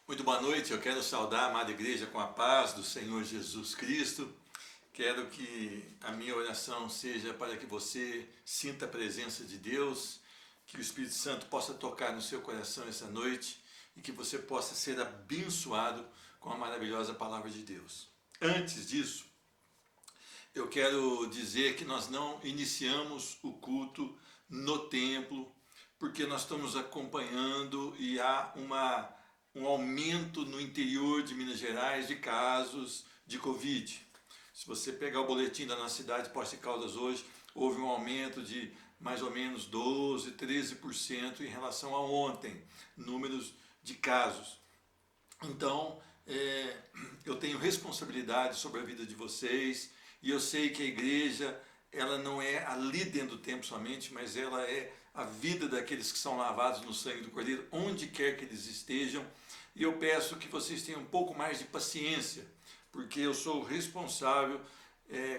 Muito boa noite, eu quero saudar a amada igreja com a paz do Senhor Jesus Cristo. Quero que a minha oração seja para que você sinta a presença de Deus, que o Espírito Santo possa tocar no seu coração essa noite e que você possa ser abençoado com a maravilhosa palavra de Deus. Antes disso, eu quero dizer que nós não iniciamos o culto no templo, porque nós estamos acompanhando e há um aumento no interior de Minas Gerais de casos de Covid. Se você pegar o boletim da nossa cidade, Poços de Caldas hoje, houve um aumento de mais ou menos 12, 13% em relação a ontem, números de casos. Então, eu tenho responsabilidade sobre a vida de vocês e eu sei que a igreja, ela não é ali dentro do templo somente, mas ela é a vida daqueles que são lavados no sangue do Cordeiro, onde quer que eles estejam. E eu peço que vocês tenham um pouco mais de paciência, porque eu sou responsável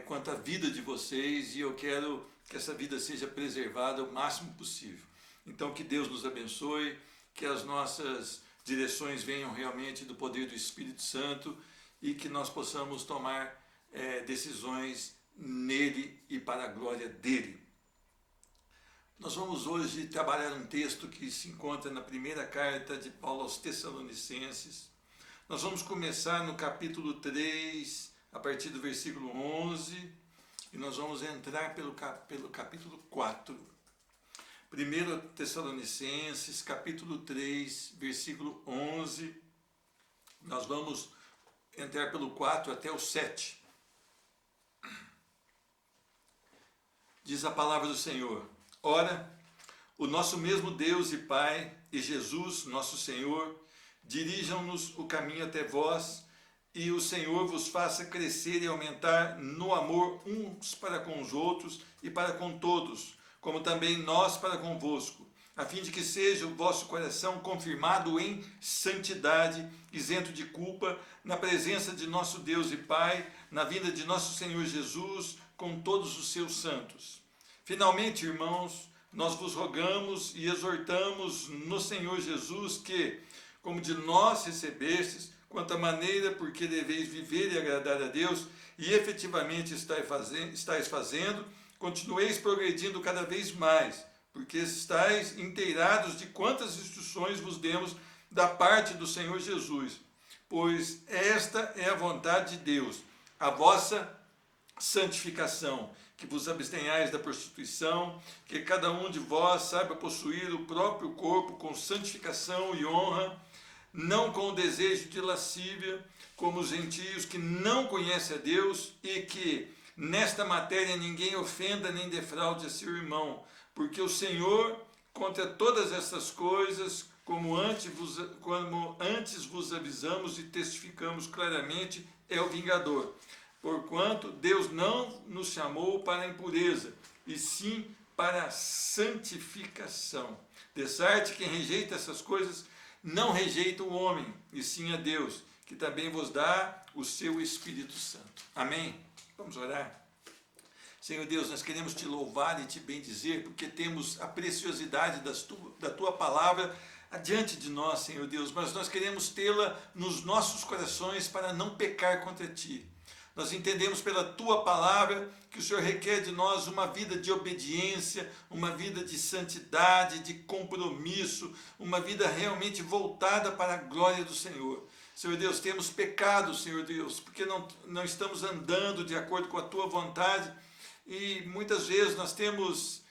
quanto à vida de vocês e eu quero que essa vida seja preservada o máximo possível. Então, que Deus nos abençoe, que as nossas direções venham realmente do poder do Espírito Santo e que nós possamos tomar decisões nele e para a glória dele. Nós vamos hoje trabalhar um texto que se encontra na primeira carta de Paulo aos Tessalonicenses. Nós vamos começar no capítulo 3, a partir do versículo 11, e nós vamos entrar pelo capítulo 4. 1 Tessalonicenses, capítulo 3, versículo 11. Nós vamos entrar pelo 4 até o 7. Diz a palavra do Senhor: Ora, o nosso mesmo Deus e Pai e Jesus, nosso Senhor, dirijam-nos o caminho até vós, e o Senhor vos faça crescer e aumentar no amor uns para com os outros e para com todos, como também nós para convosco, a fim de que seja o vosso coração confirmado em santidade, isento de culpa, na presença de nosso Deus e Pai, na vinda de nosso Senhor Jesus, com todos os seus santos. Finalmente, irmãos, nós vos rogamos e exortamos no Senhor Jesus que, como de nós recebestes, quanto à maneira por que deveis viver e agradar a Deus, e efetivamente estáis fazendo, continueis progredindo cada vez mais, porque estáis inteirados de quantas instruções vos demos da parte do Senhor Jesus. Pois esta é a vontade de Deus, a vossa santificação, que vos abstenhais da prostituição, que cada um de vós saiba possuir o próprio corpo com santificação e honra, não com o desejo de lascívia, como os gentios que não conhecem a Deus, e que nesta matéria ninguém ofenda nem defraude a seu irmão, porque o Senhor, contra todas estas coisas, como antes vos avisamos e testificamos claramente, é o vingador. Porquanto Deus não nos chamou para a impureza, e sim para a santificação. De sorte quem rejeita essas coisas não rejeita o homem, e sim a Deus, que também vos dá o seu Espírito Santo. Amém? Vamos orar? Senhor Deus, nós queremos te louvar e te bendizer, porque temos a preciosidade da tua palavra adiante de nós, Senhor Deus, mas nós queremos tê-la nos nossos corações para não pecar contra ti. Nós entendemos pela tua palavra que o Senhor requer de nós uma vida de obediência, uma vida de santidade, de compromisso, uma vida realmente voltada para a glória do Senhor. Senhor Deus, temos pecado, Senhor Deus, porque não estamos andando de acordo com a tua vontade e muitas vezes nós temos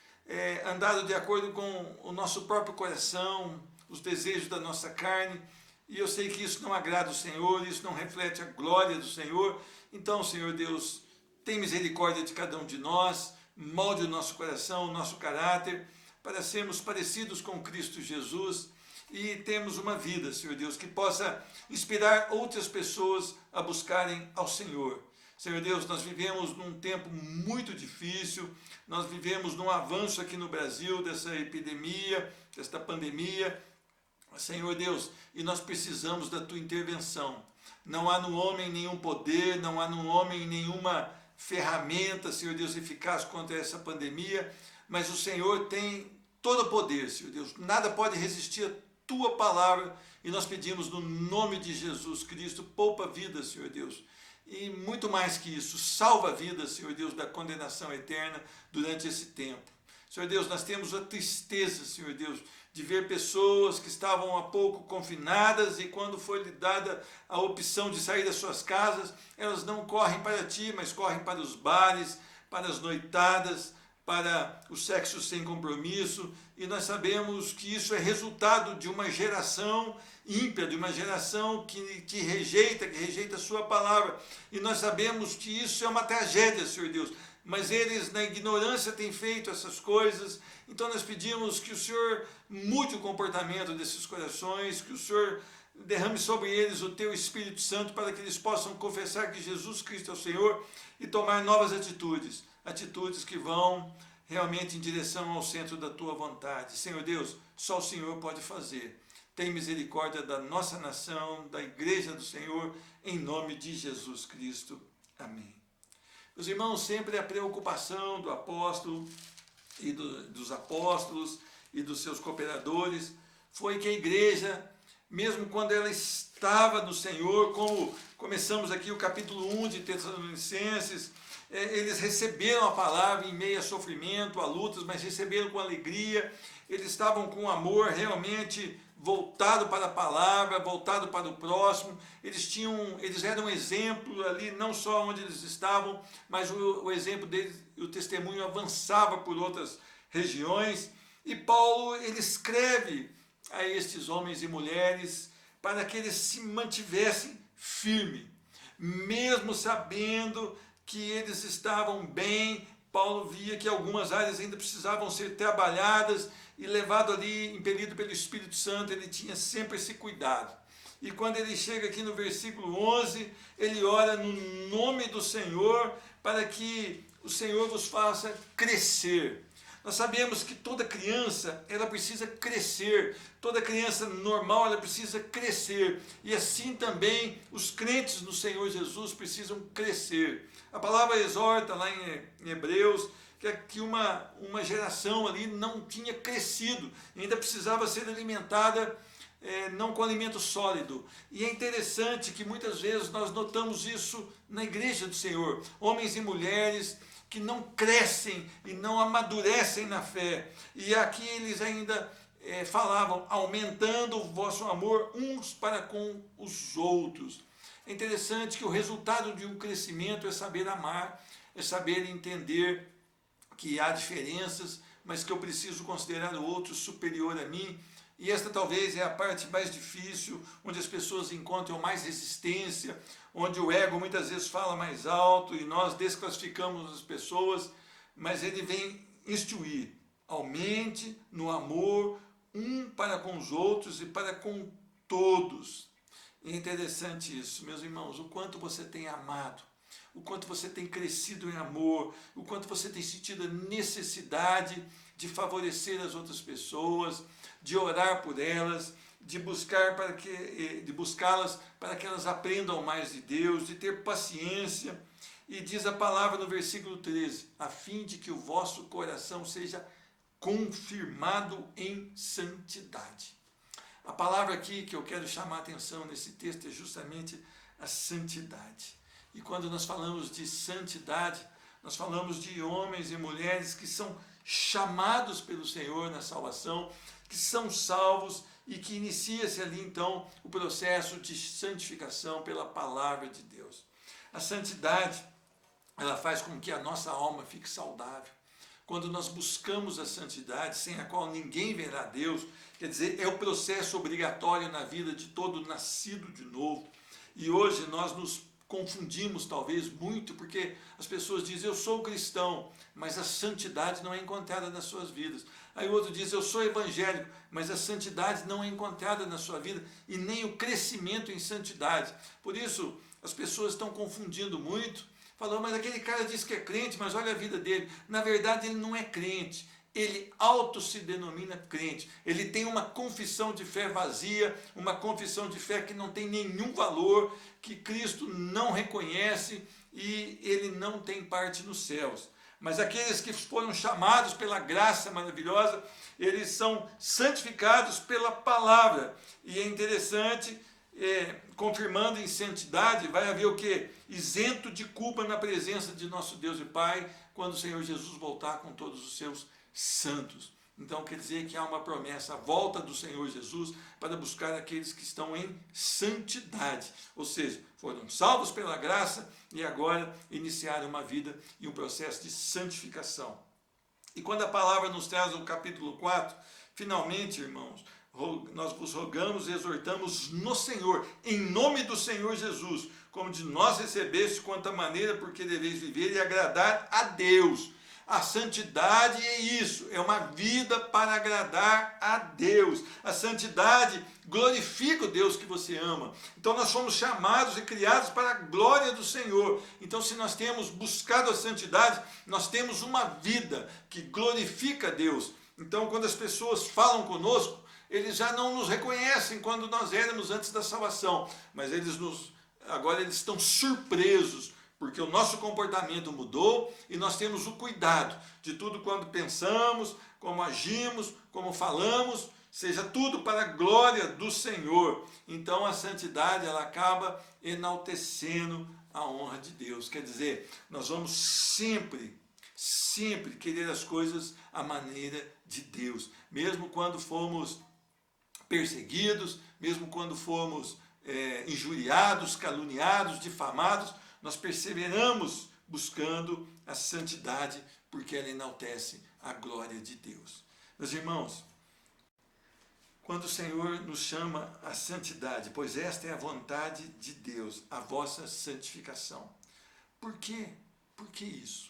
andado de acordo com o nosso próprio coração, os desejos da nossa carne, e eu sei que isso não agrada o Senhor, isso não reflete a glória do Senhor. Então, Senhor Deus, tem misericórdia de cada um de nós, molde o nosso coração, o nosso caráter, para sermos parecidos com Cristo Jesus e termos uma vida, Senhor Deus, que possa inspirar outras pessoas a buscarem ao Senhor. Senhor Deus, nós vivemos num tempo muito difícil, nós vivemos num avanço aqui no Brasil dessa epidemia, desta pandemia, Senhor Deus, e nós precisamos da tua intervenção. Não há no homem nenhum poder, não há no homem nenhuma ferramenta, Senhor Deus, eficaz contra essa pandemia, mas o Senhor tem todo o poder, Senhor Deus. Nada pode resistir tua palavra, e nós pedimos no nome de Jesus Cristo, poupa vidas, Senhor Deus. E muito mais que isso, salva vidas, Senhor Deus, da condenação eterna durante esse tempo. Senhor Deus, nós temos a tristeza, Senhor Deus, de ver pessoas que estavam há pouco confinadas e quando foi lhe dada a opção de sair das suas casas, elas não correm para ti, mas correm para os bares, para as noitadas, para o sexo sem compromisso, e nós sabemos que isso é resultado de uma geração ímpia, de uma geração que rejeita a sua palavra, e nós sabemos que isso é uma tragédia, Senhor Deus, mas eles na ignorância têm feito essas coisas, então nós pedimos que o Senhor mude o comportamento desses corações, que o Senhor derrame sobre eles o teu Espírito Santo para que eles possam confessar que Jesus Cristo é o Senhor e tomar novas atitudes, atitudes que vão realmente em direção ao centro da tua vontade. Senhor Deus, só o Senhor pode fazer. Tem misericórdia da nossa nação, da igreja do Senhor, em nome de Jesus Cristo. Amém. Meus irmãos, sempre a preocupação do apóstolo e dos apóstolos e dos seus cooperadores foi que a igreja, mesmo quando ela estava no Senhor, como começamos aqui o capítulo 1 de Tessalonicenses, eles receberam a palavra em meio a sofrimento, a lutas, mas receberam com alegria, eles estavam com amor realmente voltado para a palavra, voltado para o próximo, eles eram um exemplo ali, não só onde eles estavam, mas o exemplo deles, o testemunho avançava por outras regiões, e Paulo, ele escreve a estes homens e mulheres para que eles se mantivessem firmes, mesmo sabendo que eles estavam bem. Paulo via que algumas áreas ainda precisavam ser trabalhadas e levado ali, impelido pelo Espírito Santo, ele tinha sempre esse cuidado. E quando ele chega aqui no versículo 11, ele ora no nome do Senhor para que o Senhor vos faça crescer. Nós sabemos que toda criança, ela precisa crescer, toda criança normal, ela precisa crescer, e assim também os crentes no Senhor Jesus precisam crescer. A palavra exorta lá em Hebreus, que uma geração ali não tinha crescido, ainda precisava ser alimentada, não com alimento sólido. E é interessante que muitas vezes nós notamos isso na igreja do Senhor, homens e mulheres que não crescem e não amadurecem na fé. E aqui eles ainda falavam, aumentando o vosso amor uns para com os outros. É interessante que o resultado de um crescimento é saber amar, é saber entender que há diferenças, mas que eu preciso considerar o outro superior a mim. E esta talvez é a parte mais difícil, onde as pessoas encontram mais resistência, onde o ego muitas vezes fala mais alto e nós desclassificamos as pessoas, mas ele vem instruir, aumente no amor um para com os outros e para com todos. E é interessante isso, meus irmãos, o quanto você tem amado, o quanto você tem crescido em amor, o quanto você tem sentido a necessidade de favorecer as outras pessoas, de orar por elas, de buscá-las para que elas aprendam mais de Deus, de ter paciência. E diz a palavra no versículo 13, a fim de que o vosso coração seja confirmado em santidade. A palavra aqui que eu quero chamar a atenção nesse texto é justamente a santidade. E quando nós falamos de santidade, nós falamos de homens e mulheres que são chamados pelo Senhor na salvação, que são salvos e que inicia-se ali então o processo de santificação pela palavra de Deus. A santidade, ela faz com que a nossa alma fique saudável. Quando nós buscamos a santidade, sem a qual ninguém verá a Deus, quer dizer, é o processo obrigatório na vida de todo nascido de novo. E hoje nós nos confundimos talvez muito, porque as pessoas dizem, eu sou cristão, mas a santidade não é encontrada nas suas vidas. Aí o outro diz, eu sou evangélico, mas a santidade não é encontrada na sua vida, e nem o crescimento em santidade. Por isso, as pessoas estão confundindo muito, falando, mas aquele cara diz que é crente, mas olha a vida dele. Na verdade, ele não é crente. Ele se denomina crente, ele tem uma confissão de fé vazia, uma confissão de fé que não tem nenhum valor, que Cristo não reconhece e ele não tem parte nos céus. Mas aqueles que foram chamados pela graça maravilhosa, eles são santificados pela palavra. E é interessante, confirmando em santidade, vai haver o quê? Isento de culpa na presença de nosso Deus e Pai, quando o Senhor Jesus voltar com todos os seus santos. Então quer dizer que há uma promessa, a volta do Senhor Jesus para buscar aqueles que estão em santidade, ou seja, foram salvos pela graça e agora iniciaram uma vida e um processo de santificação. E quando a palavra nos traz no capítulo 4, finalmente, irmãos, nós vos rogamos e exortamos no Senhor, em nome do Senhor Jesus, como de nós recebeste, quanto a maneira porque deveis viver e agradar a Deus. A santidade é isso, é uma vida para agradar a Deus. A santidade glorifica o Deus que você ama. Então nós fomos chamados e criados para a glória do Senhor. Então se nós temos buscado a santidade, nós temos uma vida que glorifica a Deus. Então quando as pessoas falam conosco, eles já não nos reconhecem quando nós éramos antes da salvação, mas agora eles estão surpresos, porque o nosso comportamento mudou e nós temos o cuidado de tudo quando pensamos, como agimos, como falamos, seja tudo para a glória do Senhor. Então a santidade, ela acaba enaltecendo a honra de Deus. Quer dizer, nós vamos sempre querer as coisas à maneira de Deus, mesmo quando fomos perseguidos, mesmo quando fomos injuriados, caluniados, difamados, nós perseveramos buscando a santidade, porque ela enaltece a glória de Deus. Meus irmãos, quando o Senhor nos chama à santidade, pois esta é a vontade de Deus, a vossa santificação. Por quê? Por que isso?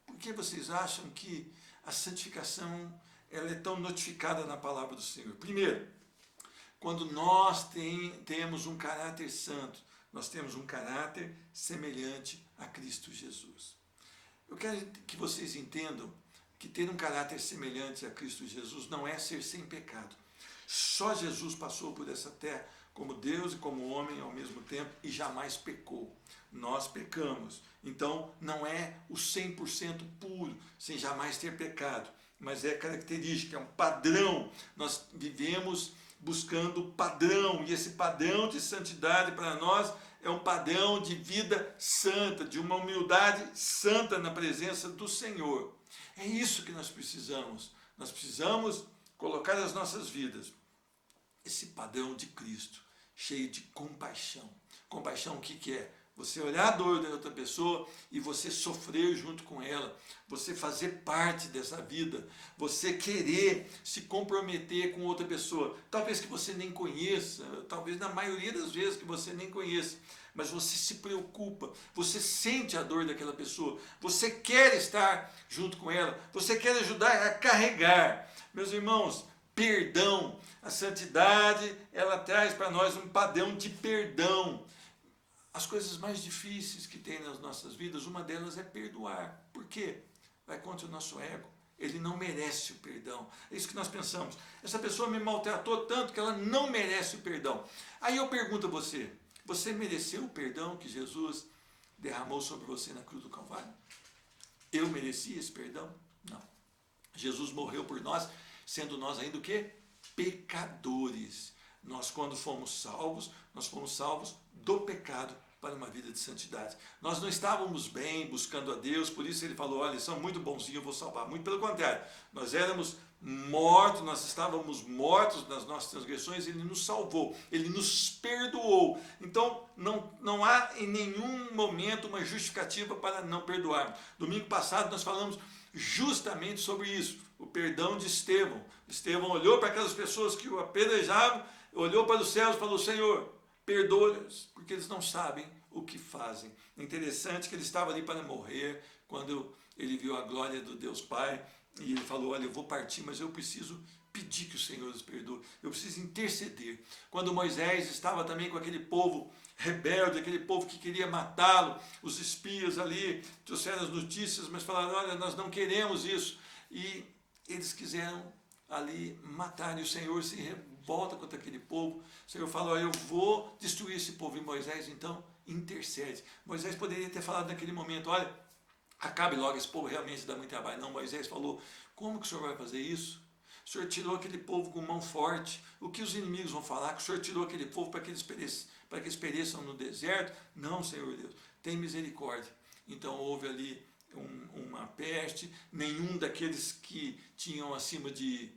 Por que vocês acham que a santificação ela é tão notificada na palavra do Senhor? Primeiro, quando nós temos um caráter santo, nós temos um caráter semelhante a Cristo Jesus. Eu quero que vocês entendam que ter um caráter semelhante a Cristo Jesus não é ser sem pecado. Só Jesus passou por essa terra como Deus e como homem ao mesmo tempo e jamais pecou. Nós pecamos. Então não é o 100% puro, sem jamais ter pecado, mas é característica, é um padrão. Nós vivemos buscando padrão, e esse padrão de santidade para nós é um padrão de vida santa, de uma humildade santa na presença do Senhor. É isso que nós precisamos. Nós precisamos colocar as nossas vidas, esse padrão de Cristo, cheio de compaixão. Compaixão o que é? Você olhar a dor da outra pessoa e você sofrer junto com ela, você fazer parte dessa vida, você querer se comprometer com outra pessoa, talvez que você nem conheça, talvez na maioria das vezes que você nem conheça, mas você se preocupa, você sente a dor daquela pessoa, você quer estar junto com ela, você quer ajudar a carregar. Meus irmãos, perdão, a santidade, ela traz para nós um padrão de perdão. As coisas mais difíceis que tem nas nossas vidas, uma delas é perdoar. Por quê? Vai contra o nosso ego. Ele não merece o perdão. É isso que nós pensamos. Essa pessoa me maltratou tanto que ela não merece o perdão. Aí eu pergunto a você, você mereceu o perdão que Jesus derramou sobre você na cruz do Calvário? Eu merecia esse perdão? Não. Jesus morreu por nós, sendo nós ainda o quê? Pecadores. Nós, quando fomos salvos, nós fomos salvos do pecado para uma vida de santidade. Nós não estávamos bem buscando a Deus, por isso ele falou, olha, eles são muito bonzinhos, eu vou salvar. Muito pelo contrário, nós éramos mortos, nós estávamos mortos nas nossas transgressões, ele nos salvou, ele nos perdoou. Então não há em nenhum momento uma justificativa para não perdoar. Domingo passado nós falamos justamente sobre isso, o perdão de Estevão. Estevão olhou para aquelas pessoas que o apedrejavam, olhou para os céus e falou, Senhor, perdoa-os, porque eles não sabem o que fazem. É interessante que ele estava ali para morrer, quando ele viu a glória do Deus Pai, e ele falou, olha, eu vou partir, mas eu preciso pedir que o Senhor os perdoe, eu preciso interceder. Quando Moisés estava também com aquele povo rebelde, aquele povo que queria matá-lo, os espias ali trouxeram as notícias, mas falaram, olha, nós não queremos isso, e eles quiseram ali matar, e o Senhor se revolta contra aquele povo. O Senhor fala, olha, eu vou destruir esse povo, e Moisés então intercede. Moisés poderia ter falado naquele momento, olha, acabe logo, esse povo realmente dá muito trabalho. Não, Moisés falou, como que o senhor vai fazer isso? O senhor tirou aquele povo com mão forte, o que os inimigos vão falar? Que o senhor tirou aquele povo para que eles pereçam no deserto? Não, Senhor Deus, tem misericórdia. Então houve ali uma peste, nenhum daqueles que tinham acima de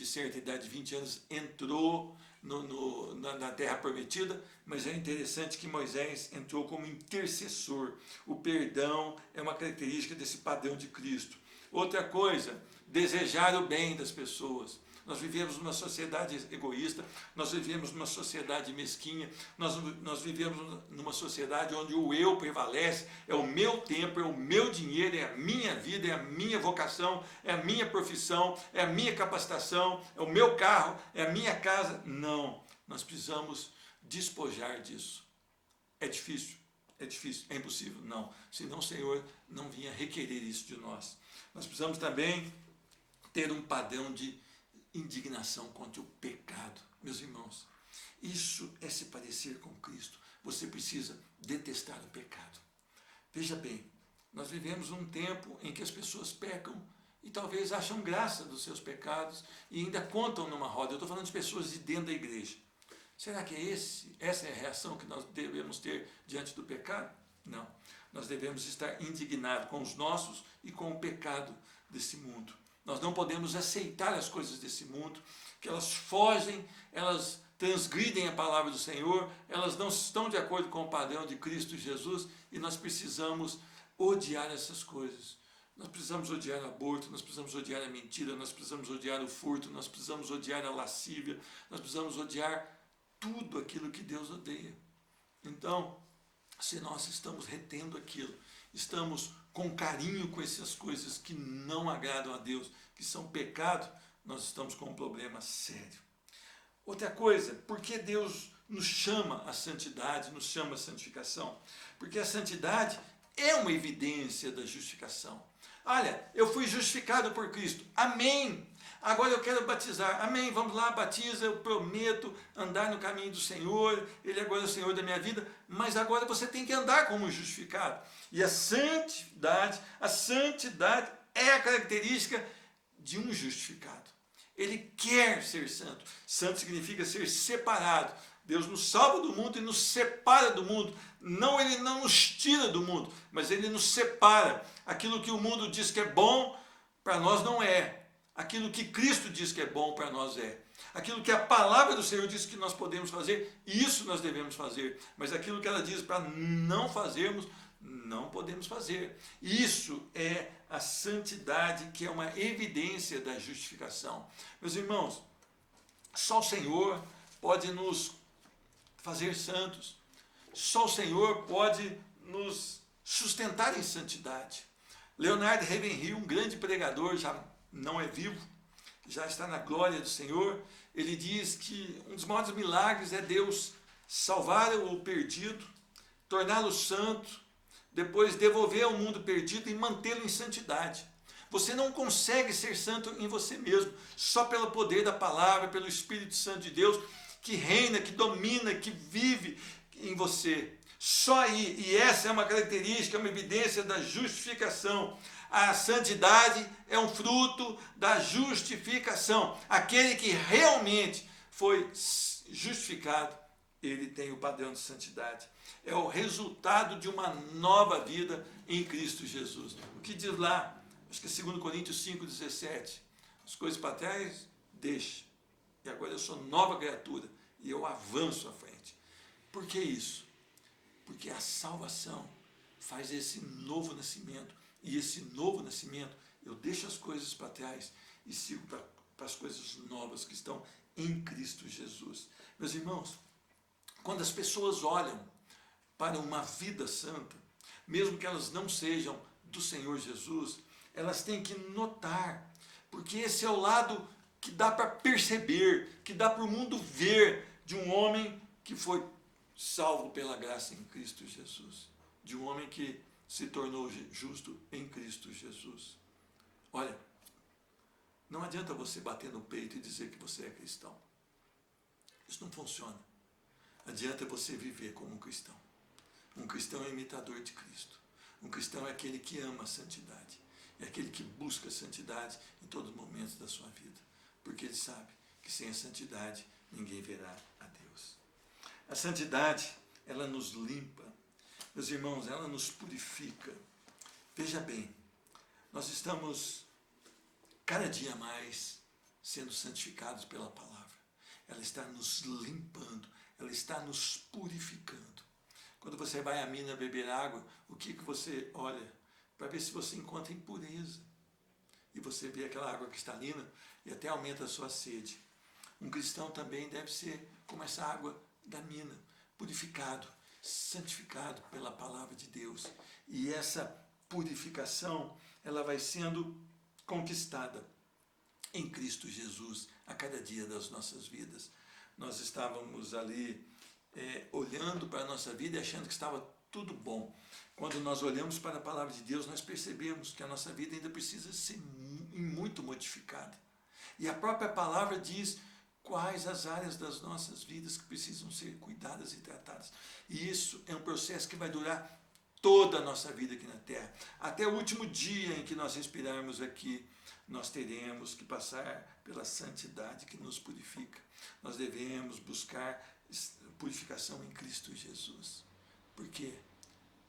certa idade, 20 anos, entrou na terra prometida, mas é interessante que Moisés entrou como intercessor. O perdão é uma característica desse padrão de Cristo. Outra coisa, desejar o bem das pessoas. Nós vivemos numa sociedade egoísta, nós vivemos numa sociedade mesquinha, nós vivemos numa sociedade onde o eu prevalece, é o meu tempo, é o meu dinheiro, é a minha vida, é a minha vocação, é a minha profissão, é a minha capacitação, é o meu carro, é a minha casa. Não, nós precisamos despojar disso. É difícil, é impossível? Não, senão o Senhor não vinha requerer isso de nós. Nós precisamos também ter um padrão de indignação contra o pecado. Meus irmãos, isso é se parecer com Cristo. Você precisa detestar o pecado. Veja bem, nós vivemos um tempo em que as pessoas pecam e talvez acham graça dos seus pecados e ainda contam numa roda. Eu estou falando de pessoas de dentro da igreja. Será que essa é a reação que nós devemos ter diante do pecado? Não. Nós devemos estar indignados com os nossos e com o pecado desse mundo. Nós não podemos aceitar as coisas desse mundo, que elas fogem, elas transgridem a palavra do Senhor, elas não estão de acordo com o padrão de Cristo Jesus e nós precisamos odiar essas coisas. Nós precisamos odiar o aborto, nós precisamos odiar a mentira, nós precisamos odiar o furto, nós precisamos odiar a lascívia, nós precisamos odiar tudo aquilo que Deus odeia. Então, se nós estamos retendo aquilo, estamos com carinho com essas coisas que não agradam a Deus, que são pecado, nós estamos com um problema sério. Outra coisa, por que Deus nos chama à santidade, nos chama à santificação? Porque a santidade é uma evidência da justificação. Olha, eu fui justificado por Cristo, amém! Agora eu quero batizar, amém, vamos lá, batiza, eu prometo andar no caminho do Senhor, Ele agora é o Senhor da minha vida, mas agora você tem que andar como justificado. E a santidade é a característica de um justificado. Ele quer ser santo. Santo significa ser separado. Deus nos salva do mundo e nos separa do mundo. Não, Ele não nos tira do mundo, mas Ele nos separa. Aquilo que o mundo diz que é bom, para nós não é. Aquilo que Cristo diz que é bom, para nós é. Aquilo que a palavra do Senhor diz que nós podemos fazer, isso nós devemos fazer. Mas aquilo que ela diz para não fazermos, não podemos fazer. Isso é a santidade, que é uma evidência da justificação. Meus irmãos, só o Senhor pode nos fazer santos. Só o Senhor pode nos sustentar em santidade. Leonard Ravenhill, um grande pregador, já não é vivo, já está na glória do Senhor, ele diz que um dos maiores milagres é Deus salvar o perdido, torná-lo santo, depois devolver ao mundo perdido e mantê-lo em santidade. Você não consegue ser santo em você mesmo, só pelo poder da palavra, pelo Espírito Santo de Deus, que reina, que domina, que vive em você. Só aí, e essa é uma característica, é uma evidência da justificação. A santidade é um fruto da justificação. Aquele que realmente foi justificado, ele tem o padrão de santidade. É o resultado de uma nova vida em Cristo Jesus. O que diz lá, acho que é 2 Coríntios 5,17. As coisas para trás, deixa. E agora eu sou nova criatura e eu avanço à frente. Por que isso? Porque a salvação faz esse novo nascimento. E esse novo nascimento, eu deixo as coisas para trás e sigo para as coisas novas que estão em Cristo Jesus. Meus irmãos, quando as pessoas olham para uma vida santa, mesmo que elas não sejam do Senhor Jesus, elas têm que notar, porque esse é o lado que dá para perceber, que dá para o mundo ver de um homem que foi salvo pela graça em Cristo Jesus, de um homem que se tornou justo em Cristo Jesus. Olha, não adianta você bater no peito e dizer que você é cristão. Isso não funciona. Adianta você viver como um cristão. Um cristão é imitador de Cristo. Um cristão é aquele que ama a santidade. É aquele que busca a santidade em todos os momentos da sua vida. Porque ele sabe que sem a santidade ninguém verá a Deus. A santidade, ela nos limpa. Meus irmãos, ela nos purifica. Veja bem, nós estamos cada dia mais sendo santificados pela palavra. Ela está nos limpando, ela está nos purificando. Quando você vai à mina beber água, o que você olha? Para ver se você encontra impureza. E você vê aquela água cristalina e até aumenta a sua sede. Um cristão também deve ser como essa água da mina, purificado, santificado pela palavra de Deus. E essa purificação, ela vai sendo conquistada em Cristo Jesus a cada dia das nossas vidas. Nós estávamos ali olhando para a nossa vida e achando que estava tudo bom. Quando nós olhamos para a palavra de Deus, nós percebemos que a nossa vida ainda precisa ser muito modificada. E a própria palavra diz quais as áreas das nossas vidas que precisam ser cuidadas e tratadas. E isso é um processo que vai durar toda a nossa vida aqui na Terra. Até o último dia em que nós respirarmos aqui, nós teremos que passar pela santidade que nos purifica. Nós devemos buscar purificação em Cristo Jesus. Por quê?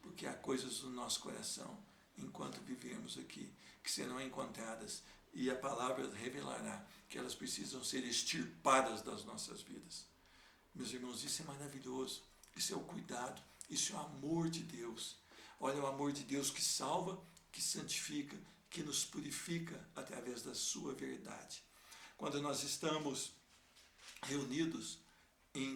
Porque há coisas no nosso coração, enquanto vivemos aqui, que serão encontradas e a palavra revelará que elas precisam ser extirpadas das nossas vidas. Meus irmãos, isso é maravilhoso. Isso é o cuidado, isso é o amor de Deus. Olha, o amor de Deus que salva, que santifica, que nos purifica através da sua verdade. Quando nós estamos reunidos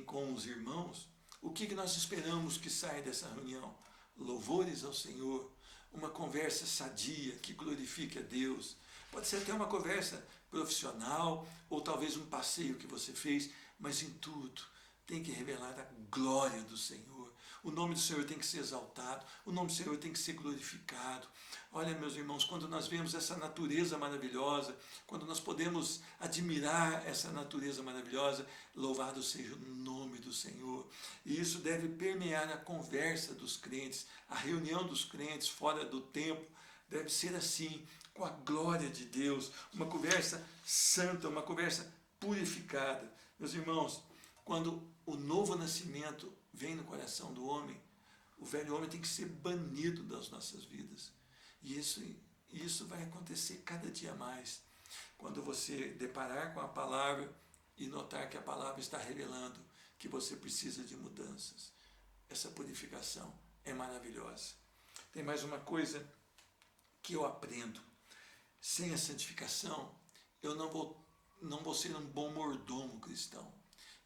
com os irmãos, o que nós esperamos que saia dessa reunião? Louvores ao Senhor, uma conversa sadia que glorifique a Deus. Pode ser até uma conversa profissional ou talvez um passeio que você fez, mas em tudo tem que revelar a glória do Senhor. O nome do Senhor tem que ser exaltado, o nome do Senhor tem que ser glorificado. Olha, meus irmãos, quando nós vemos essa natureza maravilhosa, quando nós podemos admirar essa natureza maravilhosa, louvado seja o nome do Senhor. E isso deve permear a conversa dos crentes, a reunião dos crentes fora do templo, deve ser assim, com a glória de Deus, uma conversa santa, uma conversa purificada. Meus irmãos, quando o novo nascimento vem no coração do homem, o velho homem tem que ser banido das nossas vidas. E isso vai acontecer cada dia mais. Quando você deparar com a palavra e notar que a palavra está revelando que você precisa de mudanças. Essa purificação é maravilhosa. Tem mais uma coisa que eu aprendo. Sem a santificação, eu não vou ser um bom mordomo cristão.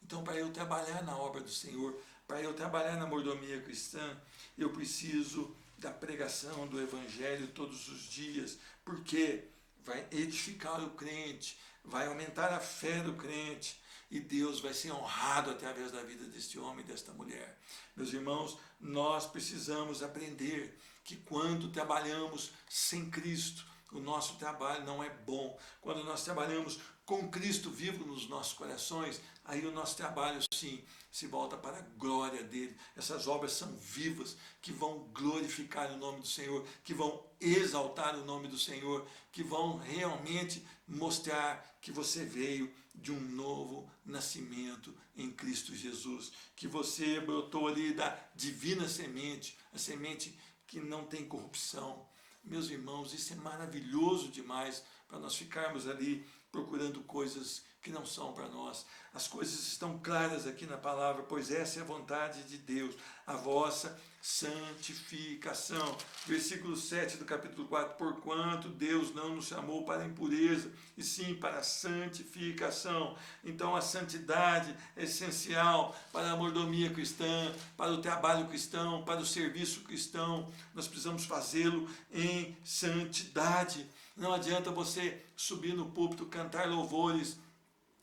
Então, para eu trabalhar na obra do Senhor, para eu trabalhar na mordomia cristã, eu preciso da pregação do Evangelho todos os dias, porque vai edificar o crente, vai aumentar a fé do crente, e Deus vai ser honrado através da vida deste homem e desta mulher. Meus irmãos, nós precisamos aprender que quando trabalhamos sem Cristo, o nosso trabalho não é bom. Quando nós trabalhamos com Cristo vivo nos nossos corações, aí o nosso trabalho sim se volta para a glória dele. Essas obras são vivas, que vão glorificar o nome do Senhor, que vão exaltar o nome do Senhor, que vão realmente mostrar que você veio de um novo nascimento em Cristo Jesus, que você brotou ali da divina semente, a semente que não tem corrupção. Meus irmãos, isso é maravilhoso demais para nós ficarmos ali procurando coisas que não são para nós. As coisas estão claras aqui na palavra, pois essa é a vontade de Deus, a vossa santificação. Versículo 7 do capítulo 4, porquanto Deus não nos chamou para a impureza, e sim para a santificação. Então a santidade é essencial para a mordomia cristã, para o trabalho cristão, para o serviço cristão. Nós precisamos fazê-lo em santidade. Não adianta você subir no púlpito, cantar louvores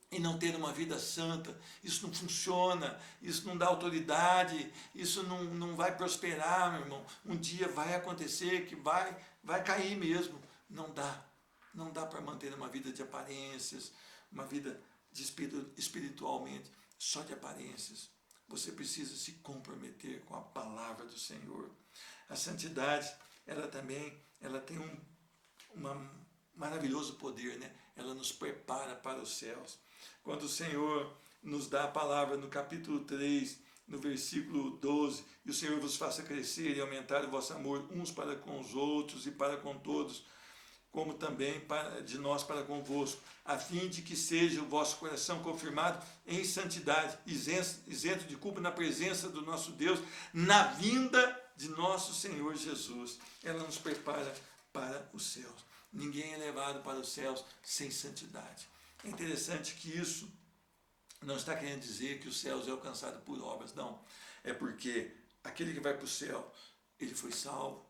e não ter uma vida santa. Isso não funciona, isso não dá autoridade, isso não vai prosperar, meu irmão. Um dia vai acontecer que vai cair mesmo. Não dá para manter uma vida de aparências, uma vida espiritualmente só de aparências. Você precisa se comprometer com a palavra do Senhor. A santidade ela também tem um maravilhoso poder, né? Ela nos prepara para os céus. Quando o Senhor nos dá a palavra no capítulo 3, no versículo 12, e o Senhor vos faça crescer e aumentar o vosso amor uns para com os outros e para com todos, como também de nós para convosco, a fim de que seja o vosso coração confirmado em santidade, isento de culpa na presença do nosso Deus, na vinda de nosso Senhor Jesus. Ela nos prepara para os céus. Ninguém é levado para os céus sem santidade. É interessante que isso não está querendo dizer que os céus é alcançado por obras, não. É porque aquele que vai para o céu, ele foi salvo,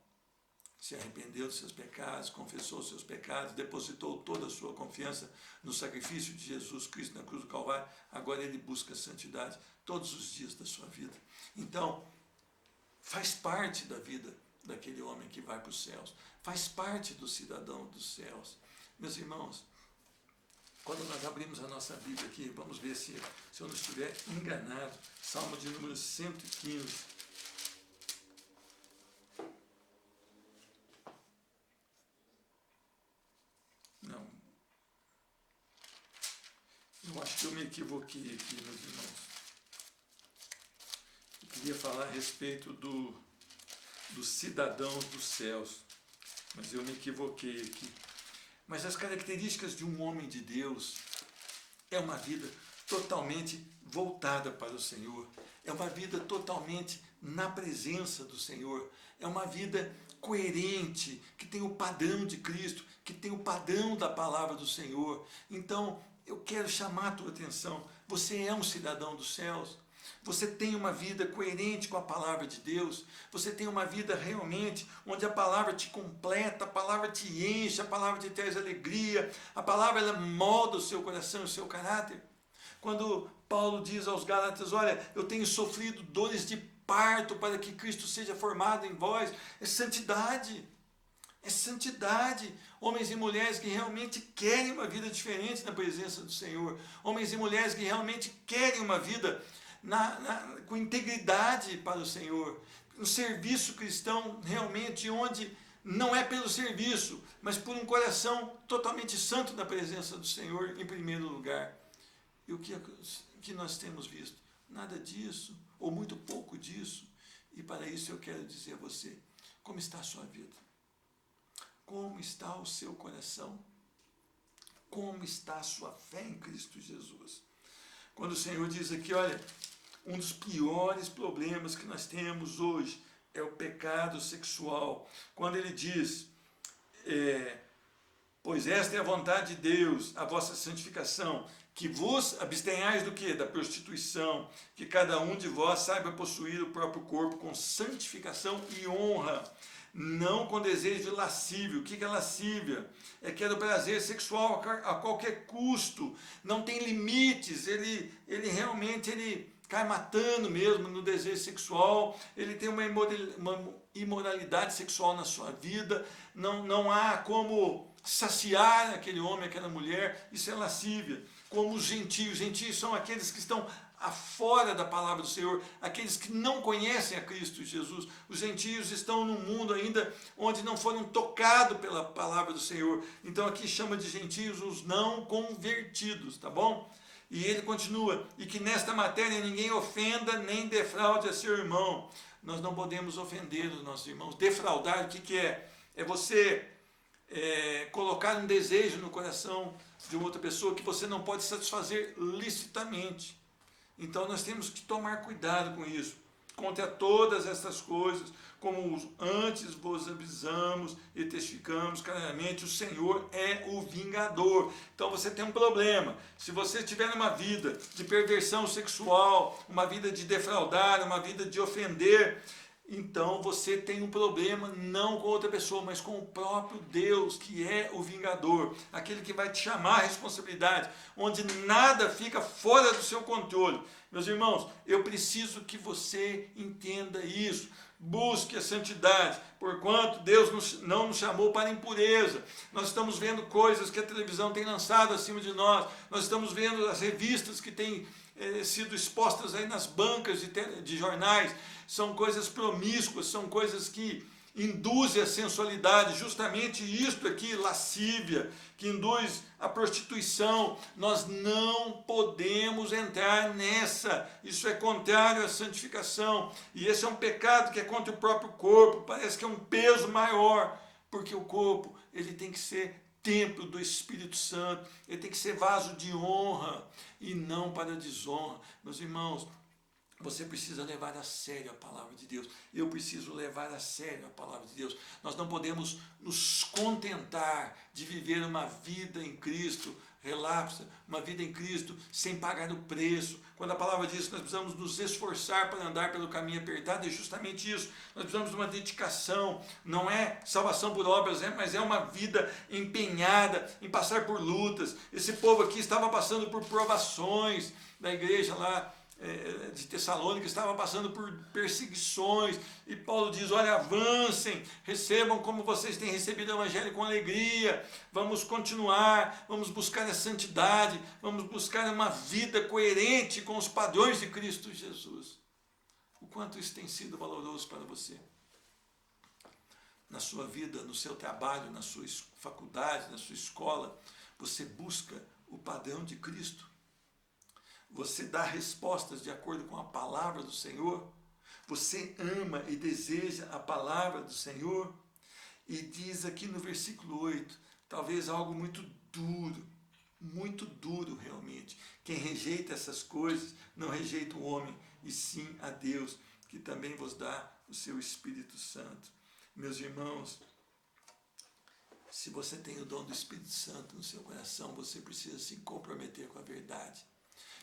se arrependeu dos seus pecados, confessou os seus pecados, depositou toda a sua confiança no sacrifício de Jesus Cristo na cruz do Calvário. Agora ele busca a santidade todos os dias da sua vida. Então, faz parte da vida daquele homem que vai para os céus, faz parte do cidadão dos céus. Meus irmãos, quando nós abrimos a nossa Bíblia aqui, vamos ver se eu não estiver enganado, Salmo de número 115. Não, eu acho que eu me equivoquei aqui, meus irmãos. Eu queria falar a respeito dos cidadãos dos céus, mas eu me equivoquei aqui. Mas as características de um homem de Deus é uma vida totalmente voltada para o Senhor, é uma vida totalmente na presença do Senhor, é uma vida coerente, que tem o padrão de Cristo, que tem o padrão da palavra do Senhor. Então, eu quero chamar a tua atenção, você é um cidadão dos céus, você tem uma vida coerente com a palavra de Deus, você tem uma vida realmente onde a palavra te completa, a palavra te enche, a palavra te traz alegria, a palavra ela molda o seu coração, o seu caráter. Quando Paulo diz aos Gálatas, olha, eu tenho sofrido dores de parto para que Cristo seja formado em vós, é santidade. É santidade, homens e mulheres que realmente querem uma vida diferente na presença do Senhor, homens e mulheres que realmente querem uma vida com integridade para o Senhor, um serviço cristão realmente onde não é pelo serviço, mas por um coração totalmente santo na presença do Senhor em primeiro lugar. E o que nós temos visto? Nada disso, ou muito pouco disso, e para isso eu quero dizer a você, como está a sua vida? Como está o seu coração? Como está a sua fé em Cristo Jesus? Quando o Senhor diz aqui, olha, um dos piores problemas que nós temos hoje é o pecado sexual. Quando ele diz, pois esta é a vontade de Deus, a vossa santificação, que vos abstenhais do quê? Da prostituição, que cada um de vós saiba possuir o próprio corpo com santificação e honra, não com desejo lascívio. O que é lascívia? É que é do prazer sexual a qualquer custo, não tem limites, ele realmente cai matando mesmo no desejo sexual, ele tem uma imoralidade sexual na sua vida, não há como saciar aquele homem, aquela mulher, isso é lascívia. Como os gentios são aqueles que estão fora da palavra do Senhor, aqueles que não conhecem a Cristo Jesus. Os gentios estão num mundo ainda onde não foram tocados pela palavra do Senhor. Então aqui chama de gentios os não convertidos, tá bom? E ele continua, e que nesta matéria ninguém ofenda nem defraude a seu irmão. Nós não podemos ofender os nossos irmãos. Defraudar, o que é? É você colocar um desejo no coração de outra pessoa que você não pode satisfazer licitamente. Então nós temos que tomar cuidado com isso. Contra todas essas coisas, como antes vos avisamos e testificamos claramente, o Senhor é o vingador. Então você tem um problema. Se você tiver uma vida de perversão sexual, uma vida de defraudar, uma vida de ofender, então você tem um problema não com outra pessoa, mas com o próprio Deus, que é o vingador, aquele que vai te chamar a responsabilidade, onde nada fica fora do seu controle. Meus irmãos, eu preciso que você entenda isso. Busque a santidade, porquanto Deus não nos chamou para impureza. Nós estamos vendo coisas que a televisão tem lançado acima de nós, nós estamos vendo as revistas que têm sido expostas aí nas bancas de jornais, são coisas promíscuas, são coisas que induz a sensualidade, justamente isto aqui, lascívia, que induz a prostituição. Nós não podemos entrar nessa, isso é contrário à santificação, e esse é um pecado que é contra o próprio corpo, parece que é um peso maior, porque o corpo, ele tem que ser templo do Espírito Santo, ele tem que ser vaso de honra, e não para desonra. Meus irmãos, você precisa levar a sério a palavra de Deus. Eu preciso levar a sério a palavra de Deus. Nós não podemos nos contentar de viver uma vida em Cristo relapsa, uma vida em Cristo sem pagar o preço. Quando a palavra diz que nós precisamos nos esforçar para andar pelo caminho apertado, é justamente isso. Nós precisamos de uma dedicação. Não é salvação por obras, mas é uma vida empenhada em passar por lutas. Esse povo aqui estava passando por provações da igreja lá de Tessalônica, estava passando por perseguições, e Paulo diz: olha, avancem, recebam como vocês têm recebido o evangelho com alegria, vamos continuar, vamos buscar a santidade, vamos buscar uma vida coerente com os padrões de Cristo Jesus. O quanto isso tem sido valoroso para você? Na sua vida, no seu trabalho, na sua faculdade, na sua escola, você busca o padrão de Cristo? Você dá respostas de acordo com a palavra do Senhor? Você ama e deseja a palavra do Senhor? E diz aqui no versículo 8, talvez algo muito duro realmente. Quem rejeita essas coisas não rejeita o homem, e sim a Deus, que também vos dá o seu Espírito Santo. Meus irmãos, se você tem o dom do Espírito Santo no seu coração, você precisa se comprometer com a verdade.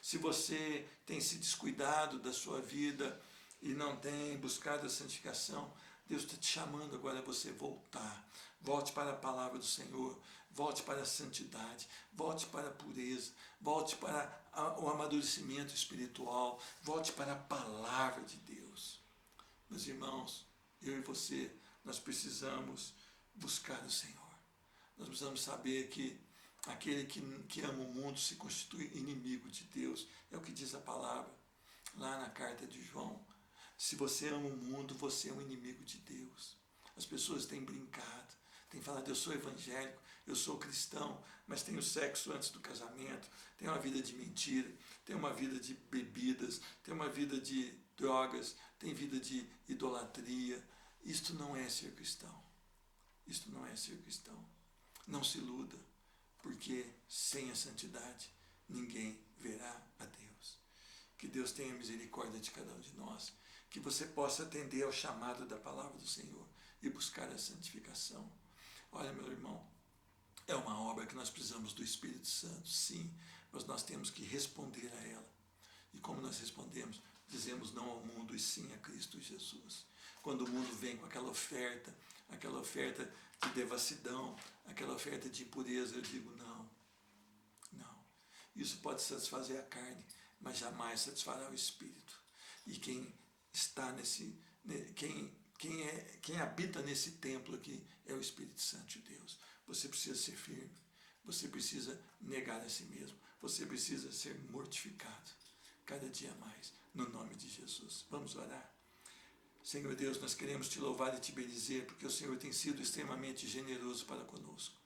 Se você tem se descuidado da sua vida e não tem buscado a santificação, Deus está te chamando agora a você voltar. Volte para a palavra do Senhor, volte para a santidade, volte para a pureza, volte para o amadurecimento espiritual, volte para a palavra de Deus. Meus irmãos, eu e você, nós precisamos buscar o Senhor. Nós precisamos saber que aquele que ama o mundo se constitui inimigo de Deus. É o que diz a palavra lá na carta de João. Se você ama o mundo, você é um inimigo de Deus. As pessoas têm brincado, têm falado: eu sou evangélico, eu sou cristão, mas tenho sexo antes do casamento, tenho uma vida de mentira, tenho uma vida de bebidas, tenho uma vida de drogas, tenho vida de idolatria. Isto não é ser cristão. Isto não é ser cristão. Não se iluda, porque sem a santidade ninguém verá a Deus. Que Deus tenha misericórdia de cada um de nós, que você possa atender ao chamado da palavra do Senhor e buscar a santificação. Olha, meu irmão, é uma obra que nós precisamos do Espírito Santo, sim, mas nós temos que responder a ela. E como nós respondemos? Dizemos não ao mundo e sim a Cristo Jesus. Quando o mundo vem com aquela oferta de devassidão, aquela oferta de impureza, eu digo não. Isso pode satisfazer a carne, mas jamais satisfará o Espírito. E quem está quem habita nesse templo aqui é o Espírito Santo de Deus. Você precisa ser firme, você precisa negar a si mesmo, você precisa ser mortificado cada dia mais, no nome de Jesus. Vamos orar. Senhor Deus, nós queremos te louvar e te bendizer, porque o Senhor tem sido extremamente generoso para conosco.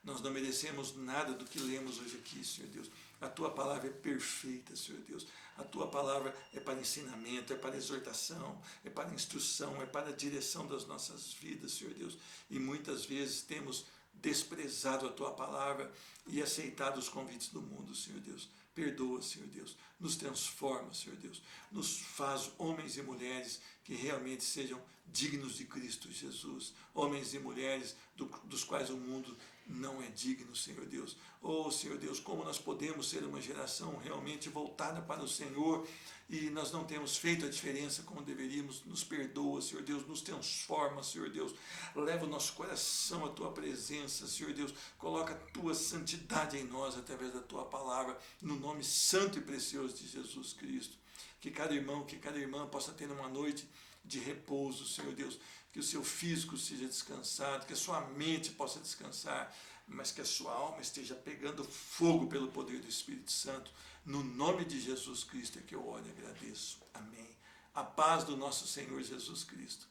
Nós não merecemos nada do que lemos hoje aqui, Senhor Deus. A tua palavra é perfeita, Senhor Deus. A tua palavra é para ensinamento, é para exortação, é para instrução, é para a direção das nossas vidas, Senhor Deus. E muitas vezes temos desprezado a tua palavra e aceitado os convites do mundo, Senhor Deus. Perdoa, Senhor Deus. Nos transforma, Senhor Deus. Nos faz homens e mulheres que realmente sejam dignos de Cristo Jesus. Homens e mulheres dos quais o mundo não é digno, Senhor Deus. Oh, Senhor Deus, como nós podemos ser uma geração realmente voltada para o Senhor e nós não temos feito a diferença como deveríamos. Nos perdoa, Senhor Deus, nos transforma, Senhor Deus. Leva o nosso coração à tua presença, Senhor Deus. Coloca a tua santidade em nós através da tua palavra, no nome santo e precioso de Jesus Cristo. Que cada irmão, que cada irmã possa ter uma noite de repouso, Senhor Deus, que o seu físico seja descansado, que a sua mente possa descansar, mas que a sua alma esteja pegando fogo pelo poder do Espírito Santo. No nome de Jesus Cristo é que eu oro e agradeço. Amém. A paz do nosso Senhor Jesus Cristo